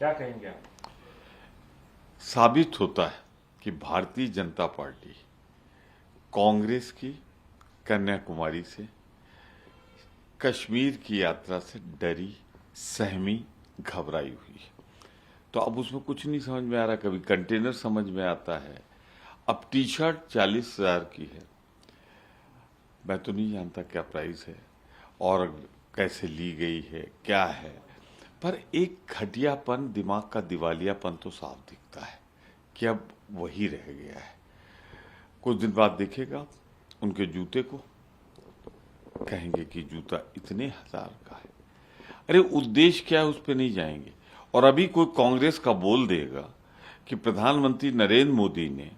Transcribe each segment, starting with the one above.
क्या कहेंगे आप? साबित होता है कि भारतीय जनता पार्टी कांग्रेस की कन्याकुमारी से, कश्मीर की यात्रा से डरी, सहमी, घबराई हुई है। तो अब उसमें कुछ नहीं समझ में आ रहा। कभी कंटेनर समझ में आता है। अब टी शर्ट 40,000 की है। मैं तो नहीं जानता क्या प्राइस है और कैसे ली गई है, क्या है, पर एक घटियापन, दिमाग का दिवालियापन तो साफ दिखता है कि अब वही रह गया है। कुछ दिन बाद देखेगा उनके जूते को, कहेंगे कि जूता इतने हजार का है। अरे उद्देश्य क्या है उस पर नहीं जाएंगे। और अभी कोई कांग्रेस का बोल देगा कि प्रधानमंत्री नरेंद्र मोदी ने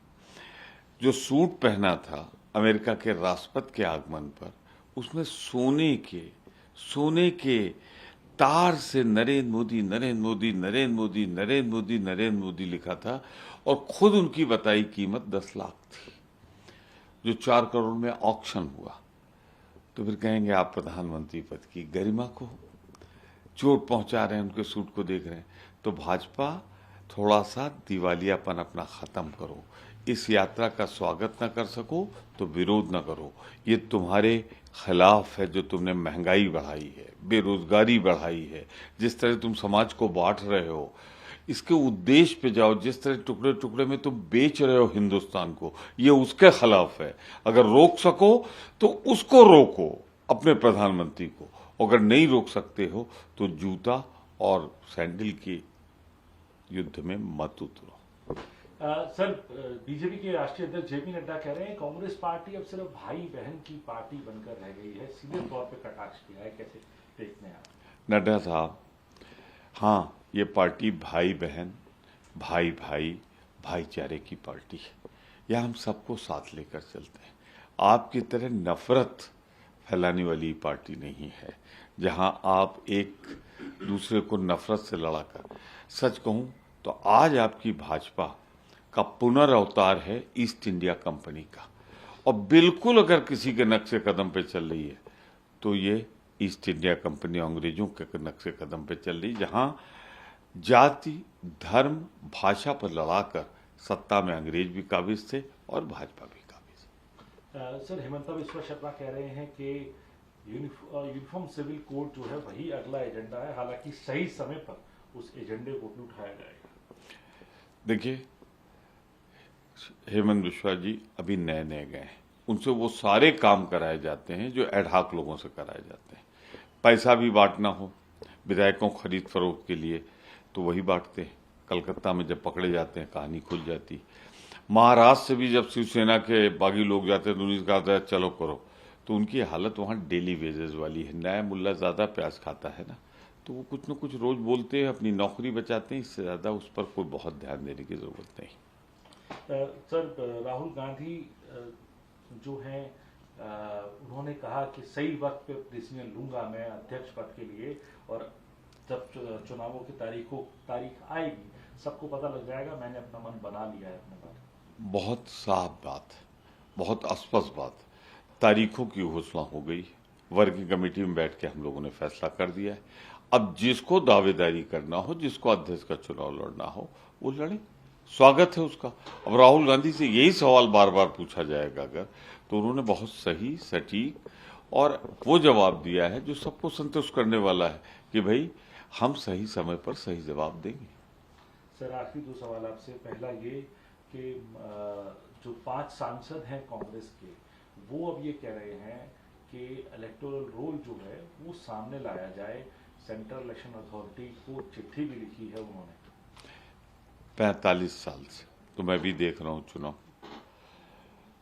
जो सूट पहना था अमेरिका के राष्ट्रपति के आगमन पर, उसमें सोने के तार से नरेंद्र मोदी नरेंद्र मोदी नरेंद्र मोदी नरेंद्र मोदी नरेंद्र मोदी लिखा था, और खुद उनकी बताई कीमत 10 लाख थी, जो 4 करोड़ में ऑक्शन हुआ। तो फिर कहेंगे आप प्रधानमंत्री पद की गरिमा को चोट पहुंचा रहे हैं, उनके सूट को देख रहे हैं। तो भाजपा, थोड़ा सा दिवालियापन अपना खत्म करो। इस यात्रा का स्वागत न कर सको तो विरोध न करो। ये तुम्हारे खिलाफ है। जो तुमने महंगाई बढ़ाई है, बेरोजगारी बढ़ाई है, जिस तरह तुम समाज को बांट रहे हो, इसके उद्देश्य पे जाओ। जिस तरह टुकड़े टुकड़े में तुम बेच रहे हो हिंदुस्तान को, ये उसके खिलाफ है। अगर रोक सको तो उसको रोको, अपने प्रधानमंत्री को। अगर नहीं रोक सकते हो तो जूता और सैंडल के युद्ध में मत उतरो। सर, बीजेपी के राष्ट्रीय अध्यक्ष जेपी नड्डा कह रहे हैं कांग्रेस पार्टी अब सिर्फ भाई बहन की पार्टी बनकर रह गई है। सीधे तौर पे कटाक्ष किया है, कैसे देखते हैं आप? नड्डा साहब, हाँ, ये पार्टी भाई बहन, भाई भाई, भाईचारे की पार्टी है। यह हम सबको साथ लेकर चलते हैं। आपकी तरह नफरत फैलाने वाली पार्टी नहीं है, जहां आप एक दूसरे को नफरत से लड़ाकर। सच कहूं तो आज आपकी भाजपा का पुनर्अवतार है ईस्ट इंडिया कंपनी का। और बिल्कुल अगर किसी के नक्शे कदम पे चल रही है तो ये ईस्ट इंडिया कंपनी अंग्रेजों के नक्शे कदम पे चल रही, जहां जाति, धर्म, भाषा पर लड़ाकर सत्ता में अंग्रेज भी काबिज थे और भाजपा भी काबिज। सर, हिमंता बिस्वा शर्मा कह रहे हैं कि यूनिफॉर्म सिविल कोड जो है वही अगला एजेंडा है, हालांकि सही समय पर उस एजेंडे को भी उठाया जाएगा। देखिए, हेमंत बिस्वा जी अभी नए नए गए हैं। उनसे वो सारे काम कराए जाते हैं जो एडहाक लोगों से कराए जाते हैं। पैसा भी बांटना हो विधायकों खरीद फरोख्त के लिए तो वही बांटते हैं। कलकत्ता में जब पकड़े जाते हैं कहानी खुल जाती। महाराष्ट्र से भी जब शिवसेना के बागी लोग जाते हैं तो उन्हीं कहा चलो करो, तो उनकी हालत वहाँ डेली वेजेस वाली है। नया मुल्ला ज़्यादा प्याज खाता है ना, तो वो कुछ न कुछ रोज बोलते हैं, अपनी नौकरी बचाते हैं। इससे ज़्यादा उस पर कोई बहुत ध्यान देने की ज़रूरत नहीं। सर, राहुल गांधी जो हैं, उन्होंने कहा कि सही वक्त पे डिसीजन लूंगा मैं अध्यक्ष पद के लिए, और जब चुनावों की तारीख आएगी सबको पता लग जाएगा, मैंने अपना मन बना लिया है अपने बारे। बहुत साफ बात, बहुत स्पष्ट बात। तारीखों की घोषणा हो गई, वर्किंग कमेटी में बैठ के हम लोगों ने फैसला कर दिया है। अब जिसको दावेदारी करना हो, जिसको अध्यक्ष का चुनाव लड़ना हो, वो लड़े, स्वागत है उसका। अब राहुल गांधी से यही सवाल बार बार पूछा जाएगा अगर, तो उन्होंने बहुत सही, सटीक और वो जवाब दिया है जो सबको संतुष्ट करने वाला है कि भाई हम सही समय पर सही जवाब देंगे। सर, आखिरी दो सवाल आपसे। पहला ये कि जो 5 सांसद हैं कांग्रेस के, वो अब ये कह रहे हैं कि इलेक्टोरल रोल जो है वो सामने लाया जाए। सेंट्रल इलेक्शन अथॉरिटी को चिट्ठी भी लिखी है उन्होंने। 45 साल से तो मैं भी देख रहा हूँ चुनाव।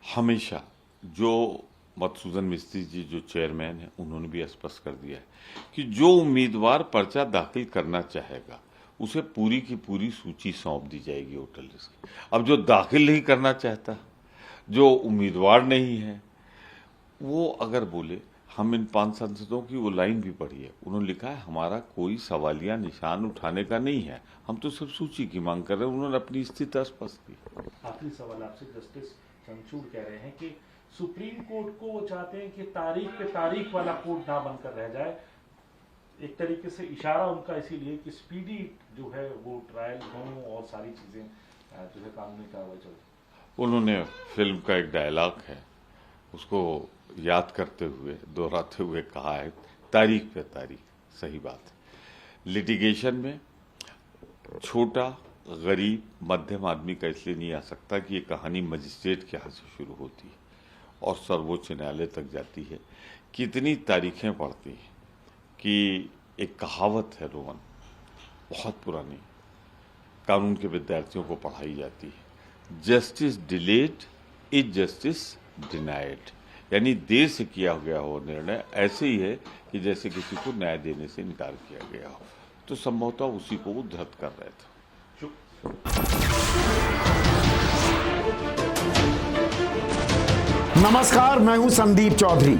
हमेशा जो मधुसूदन मिस्त्री जी जो चेयरमैन हैं, उन्होंने भी स्पष्ट कर दिया है कि जो उम्मीदवार पर्चा दाखिल करना चाहेगा उसे पूरी की पूरी सूची सौंप दी जाएगी वोटर लिस्ट की। अब जो दाखिल नहीं करना चाहता, जो उम्मीदवार नहीं है, वो अगर बोले, हम इन 5 सांसदों की वो लाइन भी पढ़ी है, उन्होंने लिखा है हमारा कोई सवालिया निशान उठाने का नहीं है, हम तो सिर्फ सूची की मांग कर रहे हैं। उन्होंने अपनी स्थिति स्पष्ट की। आखिरी सवाल आपसे। जस्टिस चंद्रचूड़ कह रहे हैं कि सुप्रीम कोर्ट को वो चाहते हैं कि तारीख पे तारीख वाला कोर्ट ना बनकर रह जाए, एक तरीके से इशारा उनका इसीलिए कि स्पीडी जो है वो ट्रायल हो और सारी चीजें जो है कानूनी कार्रवाई चले। उन्होंने फिल्म का एक डायलॉग है, उसको याद करते हुए दोहराते हुए कहा है, तारीख पे तारीख। सही बात है। लिटिगेशन में छोटा गरीब मध्यम आदमी का इसलिए नहीं आ सकता कि ये कहानी मजिस्ट्रेट के हाथ से शुरू होती है और सर्वोच्च न्यायालय तक जाती है। कितनी तारीखें पढ़ती हैं कि एक कहावत है रोमन, बहुत पुरानी, कानून के विद्यार्थियों को पढ़ाई जाती है, justice delayed is justice denied. यानी देर से किया गया हो निर्णय ऐसे ही है कि जैसे किसी को न्याय देने से इनकार किया गया हो। तो संभवतः उसी को वो धृत कर रहे थे। नमस्कार, मैं हूं संदीप चौधरी।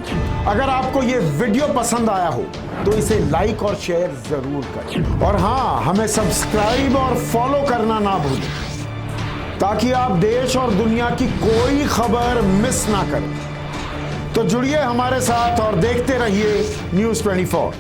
अगर आपको ये वीडियो पसंद आया हो तो इसे लाइक और शेयर जरूर करें, और हाँ, हमें सब्सक्राइब और फॉलो करना ना भूलें ताकि आप देश और दुनिया की कोई खबर मिस ना करें। तो जुड़िए हमारे साथ और देखते रहिए News 24।